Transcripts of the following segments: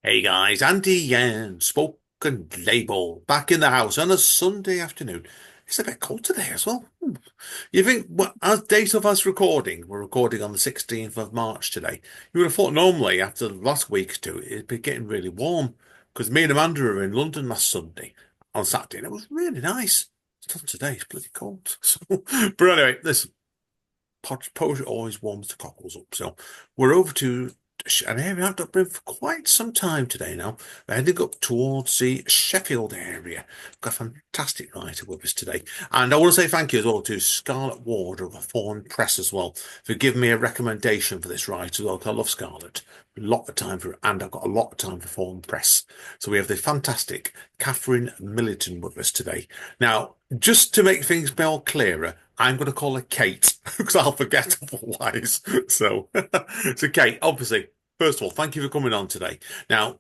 Hey guys, Andy Yan, spoken label, back in the house on a Sunday afternoon. It's a bit cold today as well. You think, well, as date of us recording, we're recording on the 16th of March today. You would have thought normally after the last week or two, it'd be getting really warm because me and Amanda were in London last Sunday on Saturday and it was really nice. It's not today, it's bloody cold. So, but anyway, listen, poetry always warms the cockles up. So we're over to an area I've not been for quite some time today now. We're heading up towards the Sheffield area. We've got a fantastic writer with us today. And I want to say thank you as well to Scarlett Ward of the Thorn Press as well for giving me a recommendation for this writer as well, 'cause I love Scarlett. A lot of time for, and I've got a lot of time for Thorn Press. So we have the fantastic Kathryn Millington with us today. Now, just to make things more clearer, I'm going to call her Kate because I'll forget otherwise. So, so Kate, obviously, first of all, thank you for coming on today. Now,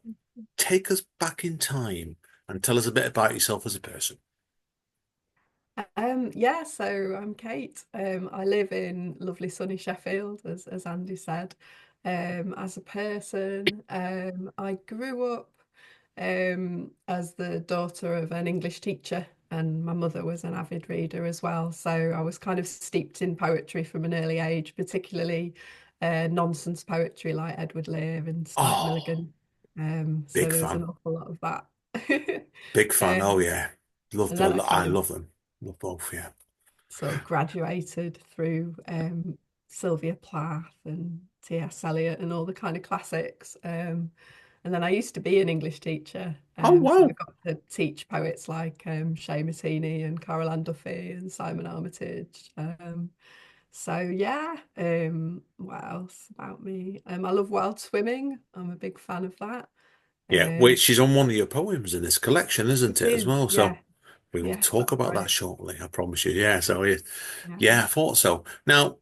take us back in time and tell us a bit about yourself as a person. Yeah, so I'm Kate. I live in lovely sunny Sheffield, as Andy said. As a person, I grew up as the daughter of an English teacher, and my mother was an avid reader as well. So I was kind of steeped in poetry from an early age, particularly nonsense poetry like Edward Lear and Stuart Oh, Milligan. So big there was an fan. awful lot of that. Big fan. Oh, Um, yeah. Love and then the, I I kind of love them. Love both, yeah. sort of graduated through Sylvia Plath and T.S. Eliot and all the kind of classics. And then I used to be an English teacher, Oh, so I wow. got to teach poets like Shea Mattini and Carol Ann Duffy and Simon Armitage. So yeah, what else about me? I love wild swimming. I'm a big fan of that. Yeah, Um, which is on one of your poems in this collection, it isn't it, as is, well? So yeah, we will yes, talk that's about that right. shortly, I promise you. Yeah, so yeah, Yeah. yeah, I thought so. Now,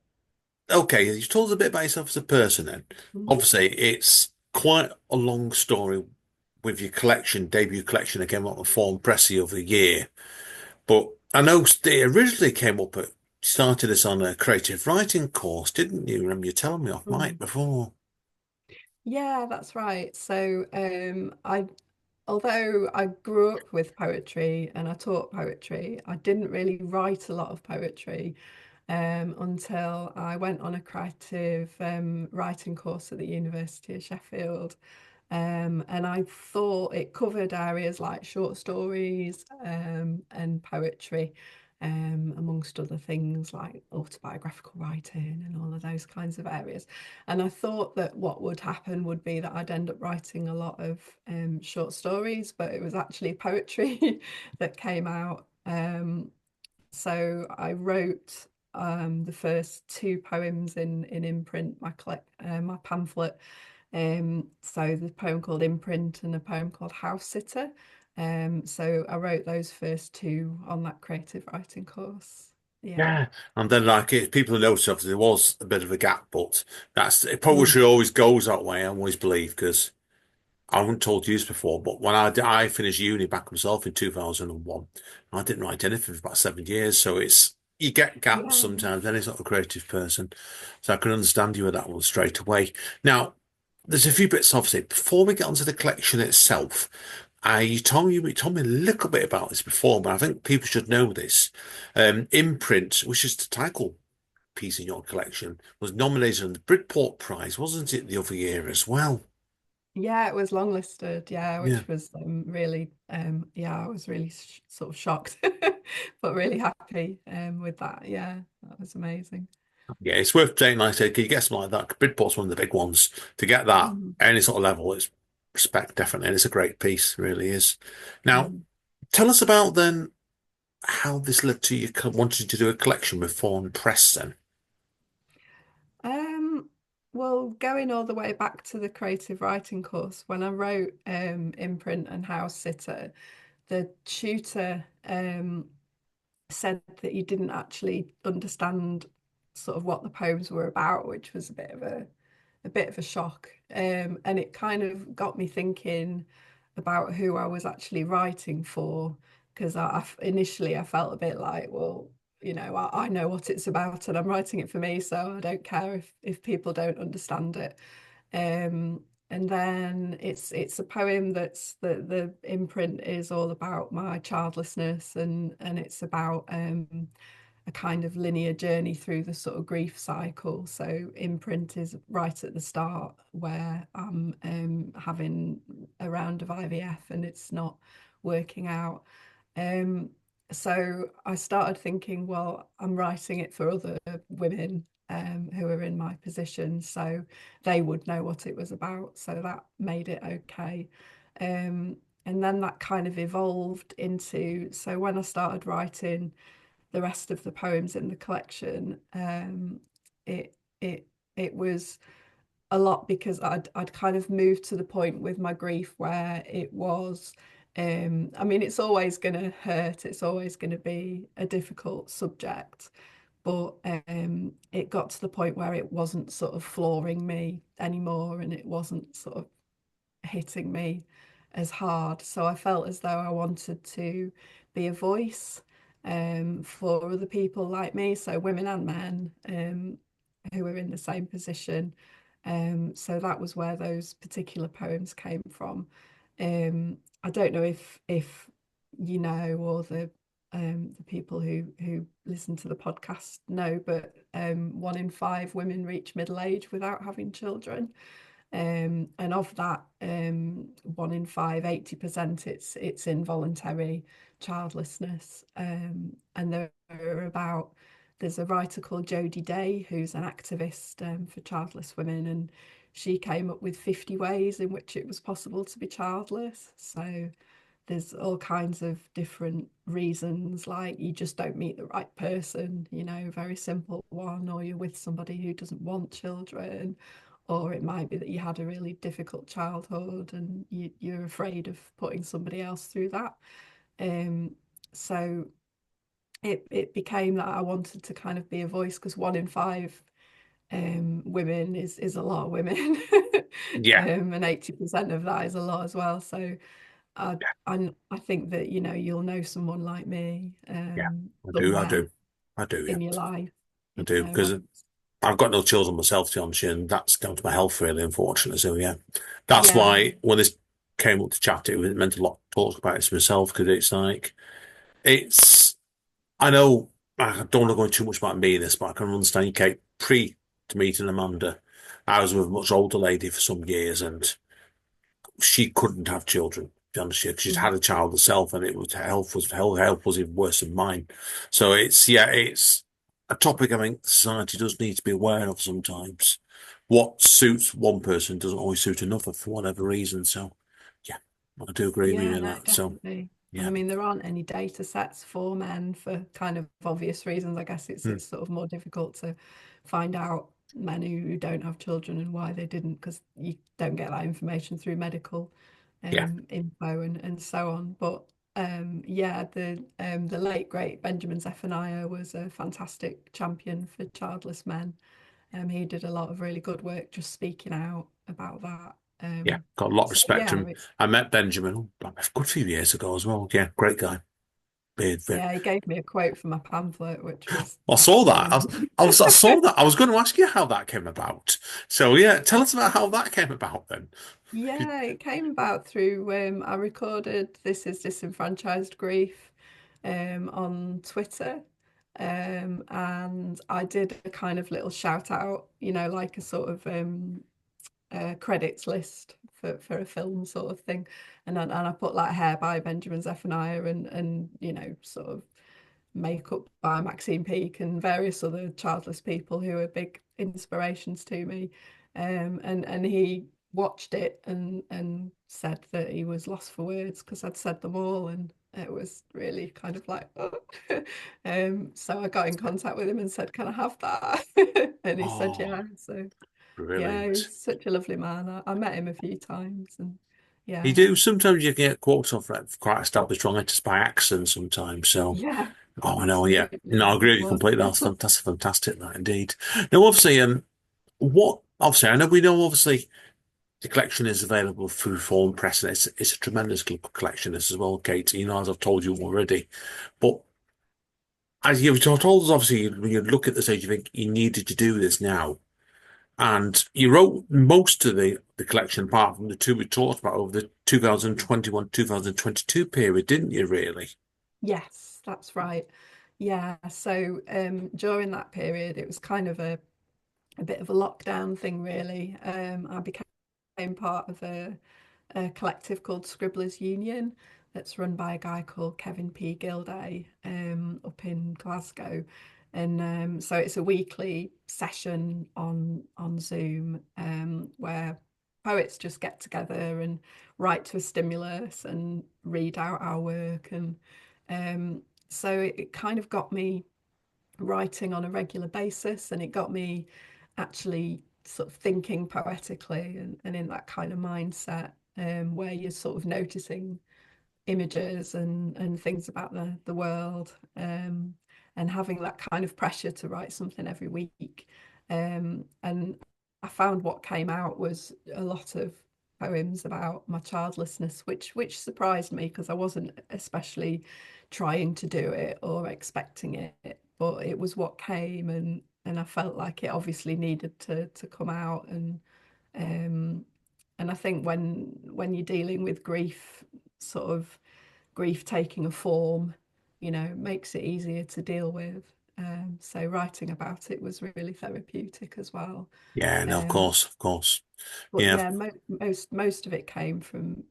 okay, you've told us a bit about yourself as a person then. Mhm. Obviously, it's quite a long story with your collection, debut collection that came out on Form Pressy of the year. But I know it originally came up at, started us on a creative writing course, didn't you? Remember you telling me off mic Mm. before? Yeah, that's right. So, although I grew up with poetry and I taught poetry, I didn't really write a lot of poetry until I went on a creative writing course at the University of Sheffield. And I thought it covered areas like short stories and poetry, amongst other things like autobiographical writing and all of those kinds of areas. And I thought that what would happen would be that I'd end up writing a lot of short stories, but it was actually poetry that came out. So I wrote the first two poems in Imprint, my pamphlet. So the poem called Imprint and a poem called House Sitter. So I wrote those first two on that creative writing course. Yeah. Yeah. And then like it, people noticed obviously there was a bit of a gap, but that's Mm. poetry always goes that way, I always believe, because I haven't told you this before, but when I finished uni back myself in 2001, I didn't write anything for about 7 years. So it's, you get gaps Yeah. sometimes, any sort of creative person. So I can understand you with that one straight away. Now, there's a few bits, obviously, before we get onto the collection itself. You told me a little bit about this before, but I think people should know this. Imprint, which is the title piece in your collection, was nominated on the Bridport Prize, wasn't it, the other year as well? Yeah, it was longlisted. Yeah, Yeah. which was really, yeah, I was really sort of shocked, but really happy with that. Yeah, that was amazing. Yeah, it's worth saying, like I said, can you get something like that? Bridport's one of the big ones. To get that, Mhm. any sort of level, it's respect, definitely. And it's a great piece, really is. Now, Mhm. tell us about then how this led to you wanting to do a collection with Fawn Press then. Um, well, going all the way back to the creative writing course, when I wrote Imprint and House Sitter, the tutor said that you didn't actually understand sort of what the poems were about, which was a bit of a shock. And it kind of got me thinking about who I was actually writing for, because initially I felt a bit like, well, I know what it's about and I'm writing it for me, so I don't care if people don't understand it. Um, And then it's a poem that's the imprint is all about my childlessness, and it's about a kind of linear journey through the sort of grief cycle. So imprint is right at the start where I'm having a round of IVF and it's not working out. Um, so I started thinking, well, I'm writing it for other women who are in my position, so they would know what it was about. So that made it okay. And then that kind of evolved into, so when I started writing the rest of the poems in the collection, it it it was a lot because I'd kind of moved to the point with my grief where it was, I mean, it's always going to hurt, it's always going to be a difficult subject, but it got to the point where it wasn't sort of flooring me anymore, and it wasn't sort of hitting me as hard. So I felt as though I wanted to be a voice for other people like me, so women and men who are in the same position. So that was where those particular poems came from. I don't know if you know, or the people who listen to the podcast know, but 1 in 5 women reach middle age without having children. And of that 1 in 5, 80% it's involuntary childlessness. And there's a writer called Jodie Day who's an activist for childless women, and she came up with 50 ways in which it was possible to be childless. So there's all kinds of different reasons, like you just don't meet the right person, very simple one, or you're with somebody who doesn't want children, or it might be that you had a really difficult childhood and you're afraid of putting somebody else through that. So it became that I wanted to kind of be a voice, because 1 in 5 women is a lot of women. Yeah, And 80% of that is a lot as well. So I yeah, I think that you'll know someone like me yeah. I do, I somewhere do, I do. Yeah, in your life. I do because I've got no children myself, to be honest, and that's down to my health, really, unfortunately. So yeah, that's Yeah, why when this came up to chat, it meant a lot to talk about it to myself because it's like it's. I know I don't want to go into too much about me in this, but I can understand, Kate, pre to meeting Amanda, I was with a much older lady for some years, and she couldn't have children. To be honest, with you, she's mm, had a child herself, and it was her health was even worse than mine. So it's a topic I think society does need to be aware of sometimes. What suits one person doesn't always suit another for whatever reason. So yeah, I do agree with you yeah, in no, that. So definitely. And yeah. I mean, there aren't any data sets for men for kind of obvious reasons. I guess it's Hmm. it's sort of more difficult to find out men who don't have children and why they didn't, because you don't get that information through medical Yeah, info and so on. But yeah, the late great Benjamin Zephaniah was a fantastic champion for childless men. He did a lot of really good work just speaking out about that. yeah, got a lot of So respect for yeah, him. I met Benjamin a good few years ago as well. Yeah, great guy. Beard, yeah, he gave me a quote for my pamphlet, which was I saw that. excellent. I saw that. I was going to ask you how that came about. So yeah, tell us about how that came about then. Yeah, it came about through I recorded This Is Disenfranchised Grief on Twitter. And I did a kind of little shout out, like a sort of credits list for a film sort of thing. And I put like Hair by Benjamin Zephaniah, and sort of Makeup by Maxine Peake and various other childless people who are big inspirations to me. And he watched it and said that he was lost for words because I'd said them all, and it was really kind of like, oh. So I got in contact with him and said, can I have that? And he said, Oh, yeah. So yeah, brilliant. he's such a lovely man. I met him a few times, and You yeah, do. Sometimes you can get quotes off that quite established writers by accident sometimes. So, yeah, oh, I know. Yeah. absolutely. No, I agree It with you was. completely. That's fantastic, that indeed. Now, obviously, obviously, I know we know, obviously, the collection is available through Form Press, and it's a tremendous collection as well, Kate. As I've told you already. But as you've told us, obviously, when you look at the stage, you think you needed to do this now. And you wrote most of the collection, apart from the two we talked about over the 2021, 2022 period, didn't you, really? Yes, that's right. Yeah, so during that period, it was kind of a bit of a lockdown thing, really. I became part of a collective called Scribblers Union that's run by a guy called Kevin P. Gilday up in Glasgow. And so it's a weekly session on Zoom where poets just get together and write to a stimulus and read out our work. And so it kind of got me writing on a regular basis, and it got me actually sort of thinking poetically and in that kind of mindset where you're sort of noticing images and things about the world, and having that kind of pressure to write something every week. And I found what came out was a lot of poems about my childlessness, which surprised me because I wasn't especially trying to do it or expecting it, but it was what came, and I felt like it obviously needed to come out. Um, and I think when you're dealing with grief, sort of grief taking a form, makes it easier to deal with. So writing about it was really therapeutic as well. Yeah, no, of Um, course, of course. but Yeah. yeah, most of it came from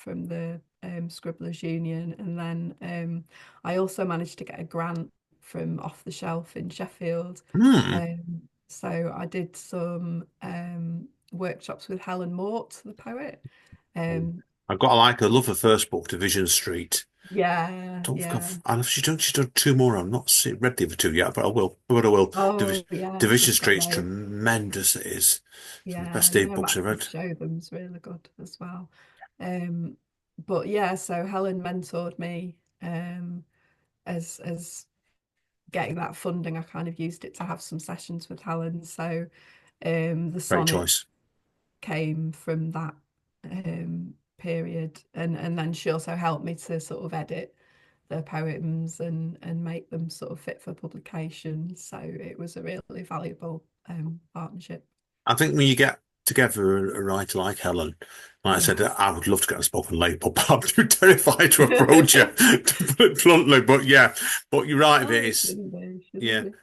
the Scribblers Union, and then I also managed to get a grant from Off the Shelf in Sheffield. Hmm. So I did some workshops with Helen Mort, the poet. Um, I've got to like, I love the first book, Division Street. yeah, Don't think yeah. I've, and she's done two more. I'm not read the other two yet, but I will. But I will. Oh, yeah, Division she's got Street's loads. tremendous. It is. Some of the Yeah, best and Dave her books I've Maxis read. show them's really good as well. Um, but yeah, so Helen mentored me as getting that funding. I kind of used it to have some sessions with Helen. So the Great sonnet choice. came from that period, and then she also helped me to sort of edit the poems and make them sort of fit for publication. So it was a really valuable partnership. I think when you get together a writer like Helen, like I said, Yes. I would love to get a spoken label, but I'm too terrified to approach her, to put it bluntly. But yeah, but you're right. If it Oh, is, shouldn't yeah. be.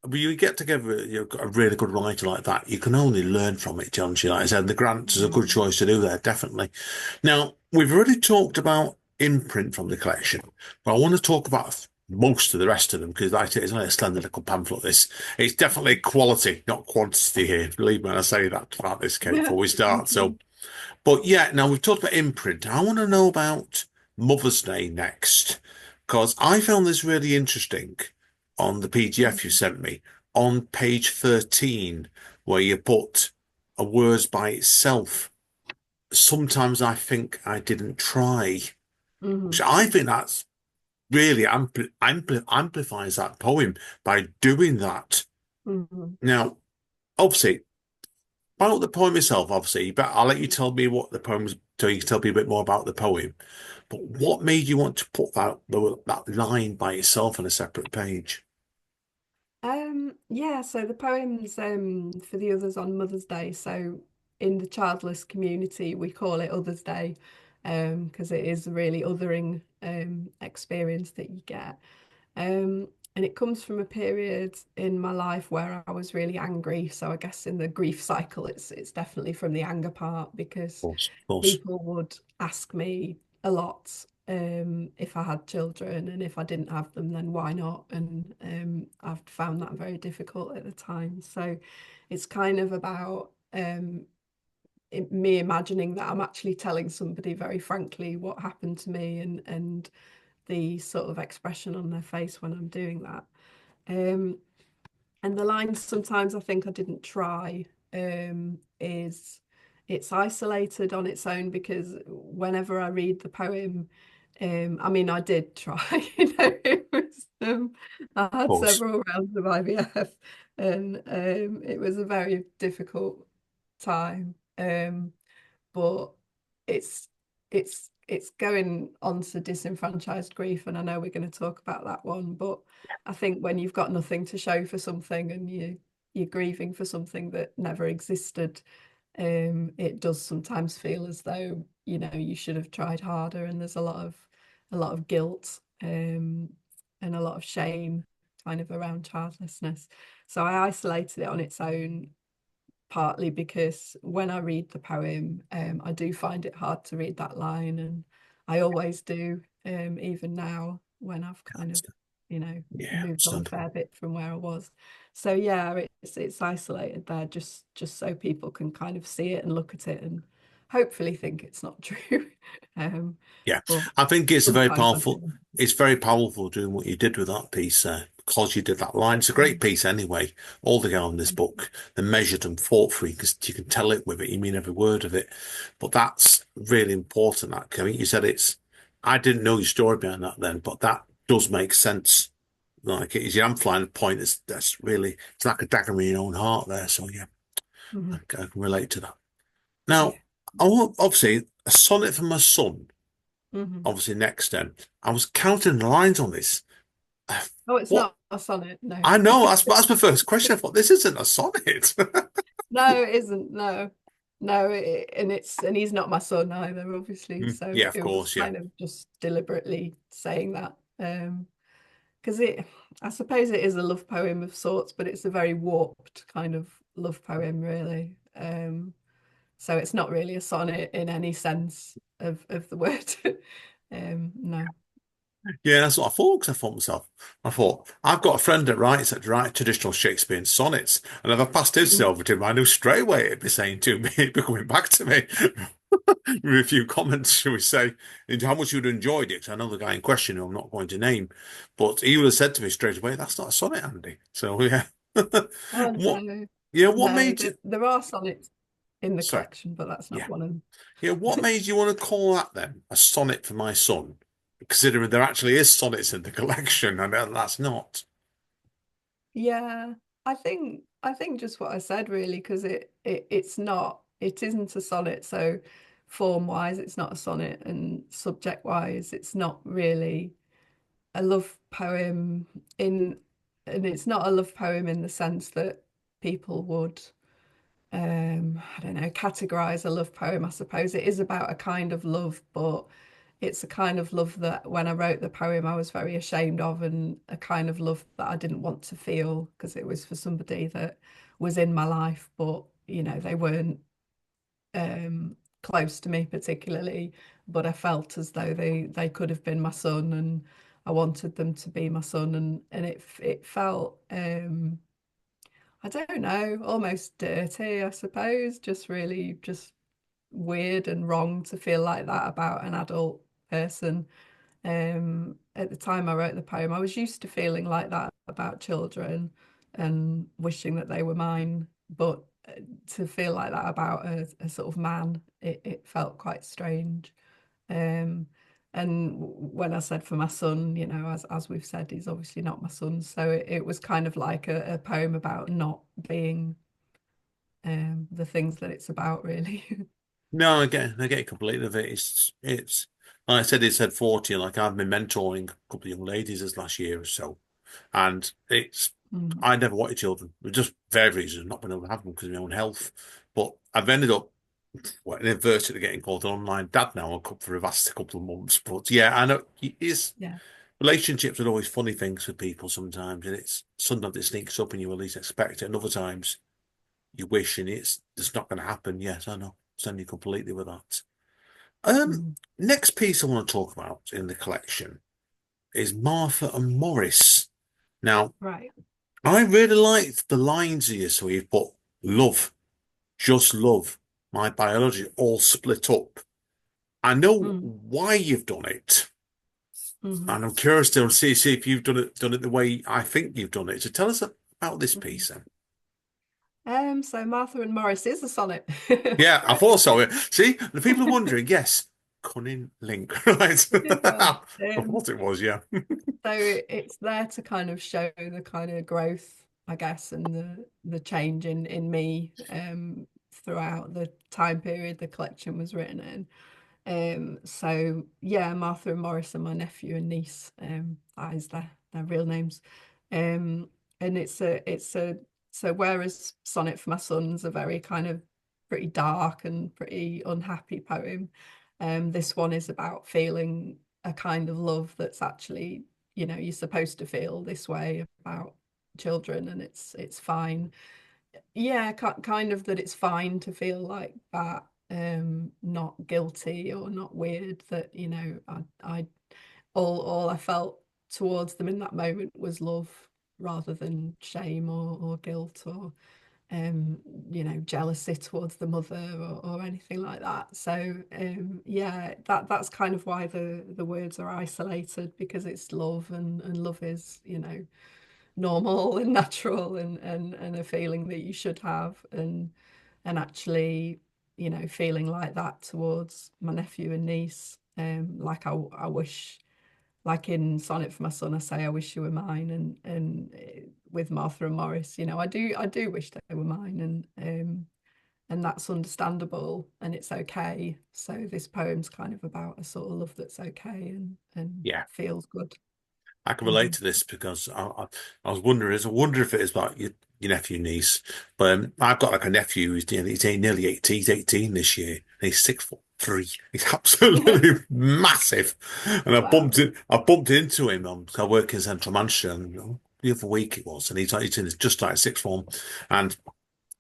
When you get together, you've got a really good writer like that. You can only learn from it, John. Like I said, the grants is a good Yeah. choice to do there, definitely. Now, we've already talked about Imprint from the collection, but I want to talk about most of the rest of them because like I say, it's only a slender little pamphlet. This it's definitely quality, not quantity here. Believe me when I say that about this, Kate, Yeah. before we start. Thank So, you. but yeah, now we've talked about Imprint. I want to know about Mother's Day next because I found this really interesting on the PDF you Mhm. sent me on page 13, where you put a word by itself. Sometimes I think I didn't try, which Mhm. I think that's really amplifies that poem by doing that. Mhm. Now, obviously, about the poem itself, obviously, but I'll let you tell me what the poem's so you can tell me a bit more about the poem. But what made you want to put that line by itself on a separate page? Yeah, so the poems for the others on Mother's Day. So in the childless community, we call it Others Day, because it is a really othering experience that you get. And it comes from a period in my life where I was really angry. So I guess in the grief cycle, it's definitely from the anger part because Of course. people would ask me a lot if I had children, and if I didn't have them, then why not? And I've found that very difficult at the time. So it's kind of about me imagining that I'm actually telling somebody very frankly what happened to me, and the sort of expression on their face when I'm doing that. Um, and the lines sometimes I think I didn't try is it's isolated on its own because whenever I read the poem, I mean, I did try, it was, I Of had course. several rounds of IVF, and it was a very difficult time. But it's it's going on to disenfranchised grief, and I know we're going to talk about that one, but I think when you've got nothing to show for something and you're grieving for something that never existed, it does sometimes feel as though, you should have tried harder, and there's a lot of guilt, and a lot of shame kind of around childlessness. So I isolated it on its own, partly because when I read the poem, I do find it hard to read that line, and I always do, even now when I've kind of, Yeah, moved on a understandable. fair bit from where I was. So yeah, it's isolated there just so people can kind of see it and look at it and hopefully think it's not true. Um, Yeah, but I think it's a very sometimes I powerful. do. It's very powerful doing what you did with that piece because you did that line. It's a great Mm, piece anyway. All the on this book, they measured and fought for you because you can tell it with it. You mean every word of it. But that's really important. That I mean, you said it's. I didn't know your story behind that then, but that does make sense. Like it is your amplifying point. That's really it's like a dagger in your own heart there. So yeah, mhm. I can relate to that. Yeah. Now, I want obviously a sonnet for my son. Mhm. Obviously, next then. I was counting the lines on this. Oh, it's What? not a sonnet, no. I know, that's my first question. I thought, this isn't a sonnet. No, it isn't. No, no, and he's not my son either, obviously. So Yeah, of it was course, yeah. kind of just deliberately saying that, because I suppose it is a love poem of sorts, but it's a very warped kind of love poem, really. So it's not really a sonnet in any sense of the word. No. Yeah, that's what I thought, because I thought myself, I thought, I've got a friend that writes traditional Shakespearean sonnets, and if I passed his Mm. over to him, I knew straight away it'd be saying to me, it'd be coming back to me with a few comments, shall we say, into how much you'd enjoyed it. 'Cause I know the guy in question, who I'm not going to name, but he would have said to me straight away, that's not a sonnet, Andy. So, yeah. Oh What, no, yeah, what no, made you, there are sonnets in the sorry, collection, but that's not yeah. one of them. Yeah, what made you want to call that then a sonnet for my son? Considering there actually is sonnets in the collection, and that's not. Yeah, I think just what I said really, because it isn't a sonnet. So form wise, it's not a sonnet, and subject wise, it's not really a love poem in, and it's not a love poem in the sense that people would, I don't know, categorize a love poem. I suppose it is about a kind of love, but it's a kind of love that when I wrote the poem, I was very ashamed of, and a kind of love that I didn't want to feel because it was for somebody that was in my life, but they weren't, close to me particularly, but I felt as though they could have been my son, and I wanted them to be my son, and it felt, I don't know, almost dirty, I suppose, just really just weird and wrong to feel like that about an adult person. At the time I wrote the poem, I was used to feeling like that about children and wishing that they were mine, but to feel like that about a sort of man, it felt quite strange. Um, and when I said for my son, as we've said, he's obviously not my son, so it was kind of like a poem about not being, the things that it's about, really. No, I get it completely of it. It's like I said, it said 40. Like I've been mentoring a couple of young ladies this last year or so, and Mm, I never wanted children. For just various reasons, not been able to have them because of my own health. But I've ended up, well, inadvertently getting called an online dad now. For the last couple of months. But yeah, I know it's yeah. relationships are always funny things for people sometimes, and it's sometimes it sneaks up and you at least expect it, and other times you wish and it's not going to happen. Yes, I know. Send you completely with that. Um, Mm, Next piece I want to talk about in the collection is Martha and Morris. Now, right. I really liked the lines here, so you've put love, just love, my biology all split up. I know Mm, why you've done it, mhm, and I'm curious to see if you've done it the way I think you've done it. So tell us about this piece mhm. then. So Martha and Morris is a sonnet. Yeah, I thought so. See, the people are wondering, yes, cunning link, right? It is one. I thought it was, yeah. So it's there to kind of show the kind of growth, I guess, and the change in me, throughout the time period the collection was written in. So yeah, Martha and Morris are my nephew and niece. That is their real names. Um, and it's a So whereas Sonnet for My Son's a very kind of pretty dark and pretty unhappy poem, this one is about feeling a kind of love that's actually, you're supposed to feel this way about children, and it's fine. Yeah, kind of that it's fine to feel like that, not guilty or not weird. That I all I felt towards them in that moment was love rather than shame or guilt or jealousy towards the mother or anything like that. So yeah, that's kind of why the words are isolated, because it's love, and love is, normal and natural, and a feeling that you should have, and actually, feeling like that towards my nephew and niece. Like I wish, like in Sonnet for My Son, I say I wish you were mine, and with Martha and Morris, I do wish they were mine, and that's understandable and it's okay. So this poem's kind of about a sort of love that's okay and Yeah. feels good. I can relate Mhm. to this because I was wondering, I wonder if it is about your nephew niece, but I've got like a nephew who's nearly 18. He's 18 this year, and he's 6'3". He's absolutely massive, and Wow. I bumped into him on. I work in Central Manchester, and the other week it was, and he's in his just started sixth form, and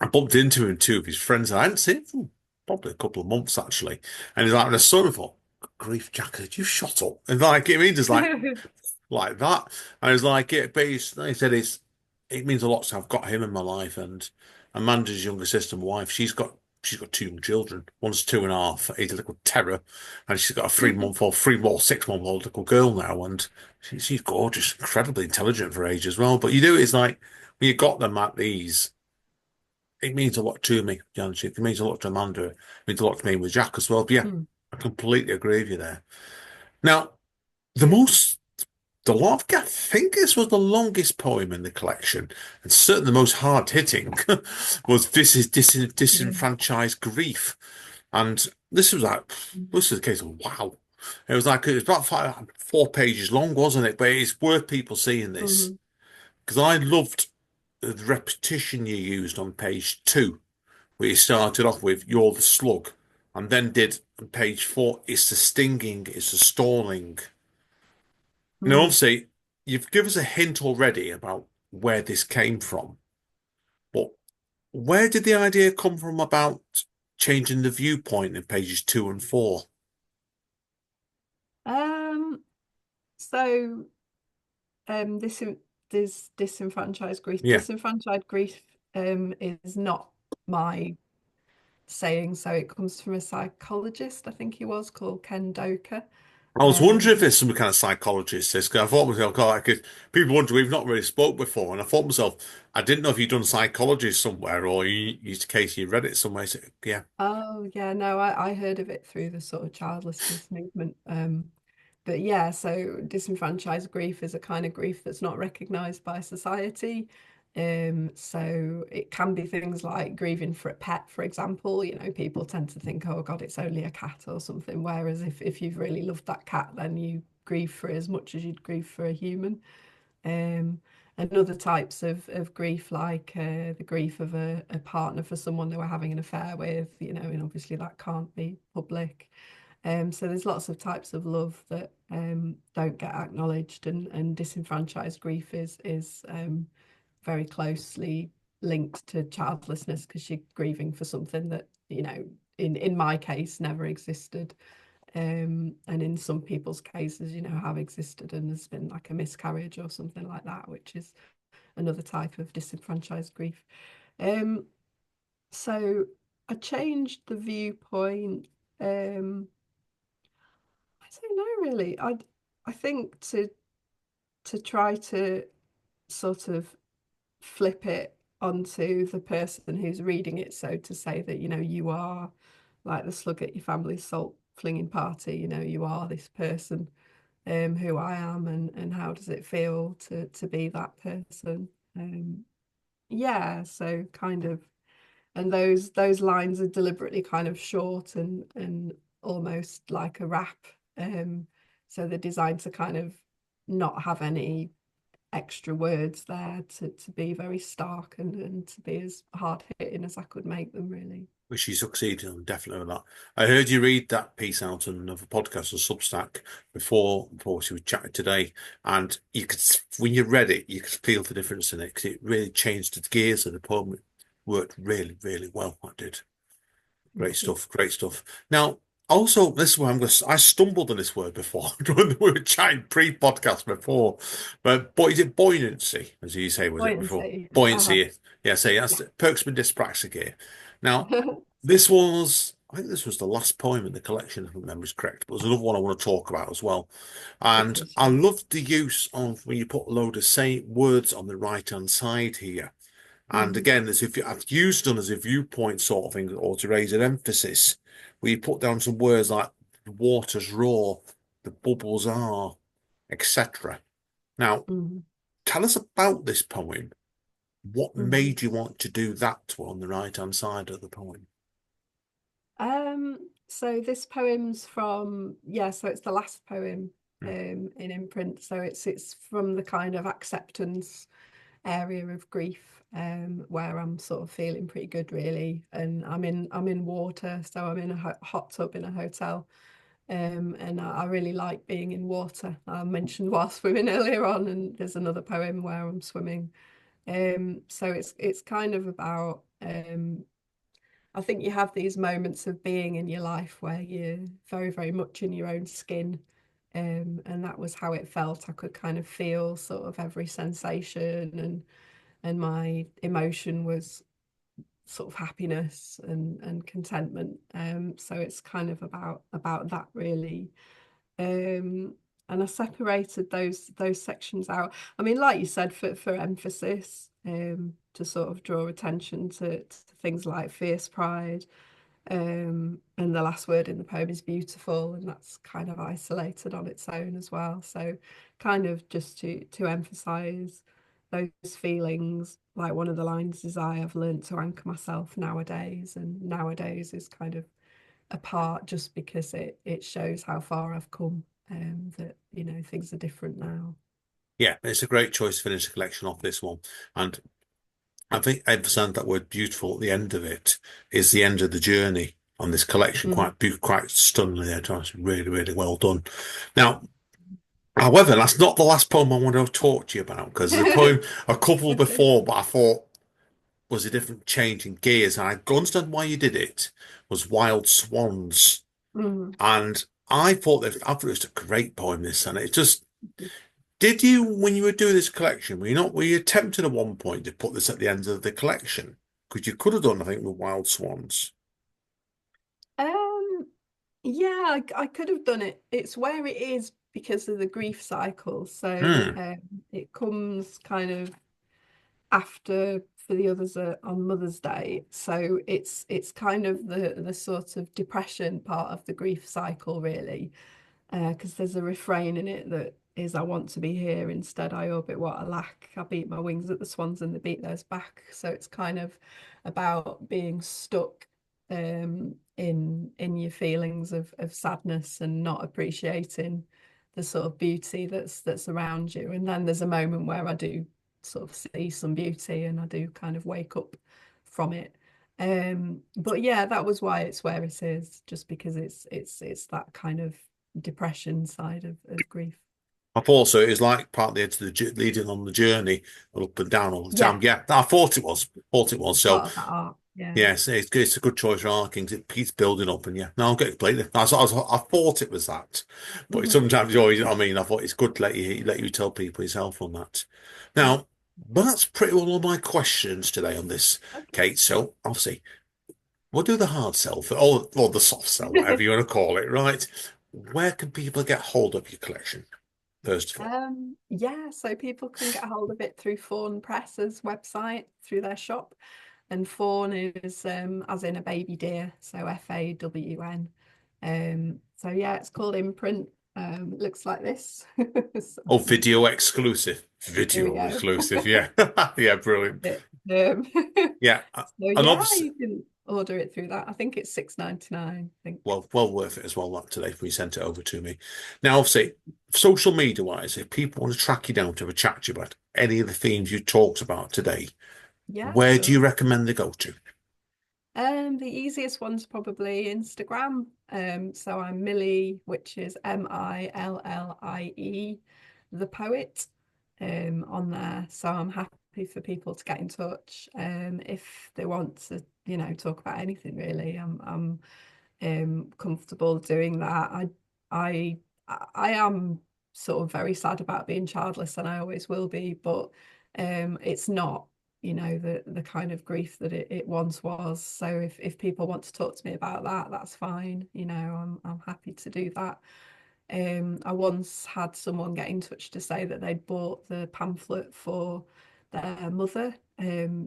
I bumped into him, two of his friends, and I hadn't seen him for probably a couple of months actually, and he's like, and the son of thought, grief, Jack, did you shut up? And like, I mean, just like that. And it's like it, but like I said, it means a lot to have got him in my life. And Amanda's younger sister, my wife, she's got two children. One's 2.5, he's a little terror, and she's got a 3 month old, 6 month old little girl now, and she's gorgeous, incredibly intelligent for her age as well. But you do, it's like when you got them at these. It means a lot to me, Janci. It means a lot to Amanda. It means a lot to me with Jack as well. But yeah, Mm, I completely agree with you there. Now, the most the love, I think this was the longest poem in the collection, and certainly the most hard-hitting, was This is yeah. Disenfranchised Grief. And this is a case of wow. It was about 4 pages long, wasn't it? But it's worth people seeing this Mhm. because I loved the repetition you used on page 2, where you started off with "You're the slug," and then did on page 4, "It's the stinging, it's the stalling." Mm. Obviously, you've given us a hint already about where this came from, but where did the idea come from about changing the viewpoint in pages 2 and 4? Um, so this this disenfranchised grief. Yeah, Disenfranchised grief is not my saying. So it comes from a psychologist, I think he was, called Ken Doker. I was wondering if Um, there's some kind of psychologist. This, 'cause I thought to myself, God, because people wonder we've not really spoke before, and I thought to myself, I didn't know if you'd done psychology somewhere or you used a case you read it somewhere. So, yeah, oh yeah, no, I heard of it through the sort of childlessness movement. But yeah, so disenfranchised grief is a kind of grief that's not recognized by society. So it can be things like grieving for a pet, for example. People tend to think, oh God, it's only a cat or something. Whereas if you've really loved that cat, then you grieve for it as much as you'd grieve for a human. Um, and other types of grief, like the grief of a partner for someone they were having an affair with, and obviously that can't be public. So there's lots of types of love that don't get acknowledged, and disenfranchised grief is very closely linked to childlessness, because you're grieving for something that, in my case, never existed. And in some people's cases, have existed and there's been like a miscarriage or something like that, which is another type of disenfranchised grief. Um, so I changed the viewpoint. I don't know really. I think to try to sort of flip it onto the person who's reading it. So to say that, you are like the slug at your family's salt flinging party, you are this person, who I am, and how does it feel to be that person. Yeah, so kind of, and those lines are deliberately kind of short and almost like a rap. So they're designed to kind of not have any extra words there to be very stark and to be as hard hitting as I could make them, really. Which she succeeded on, definitely with that. I heard you read that piece out on another podcast on Substack before she was chatting today, and you could, when you read it, you could feel the difference in it because it really changed the gears of the poem. It worked really, really well. That did. Great Thank you. stuff. Great stuff. Now, also, this is where I'm going to, I stumbled on this word before when we were chatting pre-podcast before, but is it buoyancy, as you say, was Wait it and before? see. Buoyancy. Yeah, say that's Yeah. Perksman dyspraxic here. Now, So I think this was the last poem in the collection, if my memory's correct, but there's another one I want to talk about as well. it And is, I yeah. loved the use of when you put a load of say words on the right-hand side here. And Mm, again, as if I've used them as a viewpoint sort of thing, or to raise an emphasis, where you put down some words like the water's raw, the bubbles are, etc. Now, mm, tell us about this poem. What mm. made you want to do that one on the right-hand side of the poem? So this poem's from, yeah, so it's the last poem Mm. in Imprint. So it's from the kind of acceptance area of grief, where I'm sort of feeling pretty good, really. And I'm in water, so I'm in a hot tub in a hotel. And I really like being in water. I mentioned while swimming earlier on, and there's another poem where I'm swimming. So it's kind of about, I think you have these moments of being in your life where you're very, very much in your own skin. And that was how it felt. I could kind of feel sort of every sensation, and my emotion was sort of happiness and contentment. So it's kind of about that, really. Um, and I separated those sections out. I mean, like you said, for emphasis, to sort of draw attention to things like fierce pride. And the last word in the poem is beautiful, and that's kind of isolated on its own as well. So kind of just to emphasize those feelings. Like one of the lines is, I have learned to anchor myself nowadays, and nowadays is kind of a part just because it shows how far I've come, that things are different now. Yeah, it's a great choice to finish the collection off this one. And I think emphasizing that word beautiful at the end of it is the end of the journey on this collection. Mm. Quite stunningly there, Thomas. Really, really well done. Now, however, that's not the last poem I want to talk to you about because there's a poem a couple Okay. before, but I thought was a different change in gears, and I understand why you did it. Was Wild Swans, Mm. and I thought it was a great poem. This and it just did you when you were doing this collection? Were you tempted at one point to put this at the end of the collection? Because you could have done, I think, with Wild Swans. Um, yeah, I could have done it. It's where it is because of the grief cycle. So Hmm. it comes kind of after for the others on Mother's Day. So it's kind of the sort of depression part of the grief cycle, really. Because there's a refrain in it that is, I want to be here, instead I orbit what I lack. I beat my wings at the swans and they beat theirs back. So it's kind of about being stuck, in your feelings of sadness and not appreciating the sort of beauty that's around you. And then there's a moment where I do sort of see some beauty and I do kind of wake up from it. But yeah, that was why it's where it is, just because it's that kind of depression side of grief. I thought so. It was like partly into leading on the journey, up and down all the Yeah, time. Yeah, I thought it was. Thought it was. it's So part of that art. Yeah. yes, it's a good choice for arcing. It keeps building up, and yeah, no, I'll get completely. I thought it was that, but Mhm. sometimes you know what I mean. I thought it's good to let you tell people yourself on that. Yeah. Now, but that's pretty well all my questions today on this, Kate. So obviously, we'll do the hard sell or the soft sell, whatever Okay. you want to call it, right? Where can people get hold of your collection, first of all? Yeah, so people can get a hold of it through Fawn Press's website, through their shop. And fawn is, as in a baby deer, so Fawn. So yeah, it's called Imprint. It looks like this. So, Oh, video exclusive. here we Video go. exclusive. Yeah. Yeah, brilliant. It. Um, Yeah. so And yeah, obviously, you can order it through that. I think it's 6.99, I think. well worth it as well that today if we sent it over to me. Now, obviously, social media wise, if people want to track you down to have a chat to you about, any of the themes you talked about today, Yeah, where do you sure. recommend they go to? The easiest one's probably Instagram. So I'm Millie, which is Millie, the poet, on there. So I'm happy for people to get in touch, if they want to, talk about anything really. I'm comfortable doing that. I, I am sort of very sad about being childless, and I always will be, but it's not, the kind of grief that it once was. So if people want to talk to me about that, that's fine. I'm happy to do that. I once had someone get in touch to say that they'd bought the pamphlet for their mother,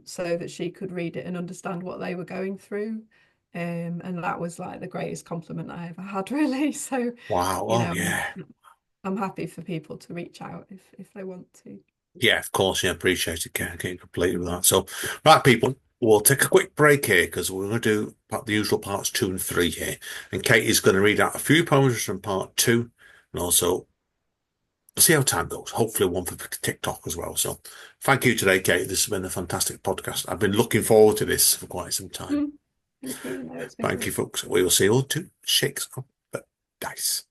so that she could read it and understand what they were going through. And that was like the greatest compliment I ever had, really. So, Wow. you Oh, know, yeah. I'm happy for people to reach out if they want to. Yeah, of course. Yeah, appreciate it. Getting completely with that. So, right, people, we'll take a quick break here because we're going to do the usual parts 2 and 3 here. And Kate is going to read out a few poems from part 2 and also see how time goes. Hopefully, one for TikTok as well. So, thank you today, Kate. This has been a fantastic podcast. I've been looking forward to this for quite some time. Thank you. No, it's been Thank you, great. folks. We will see you all two shakes of the dice.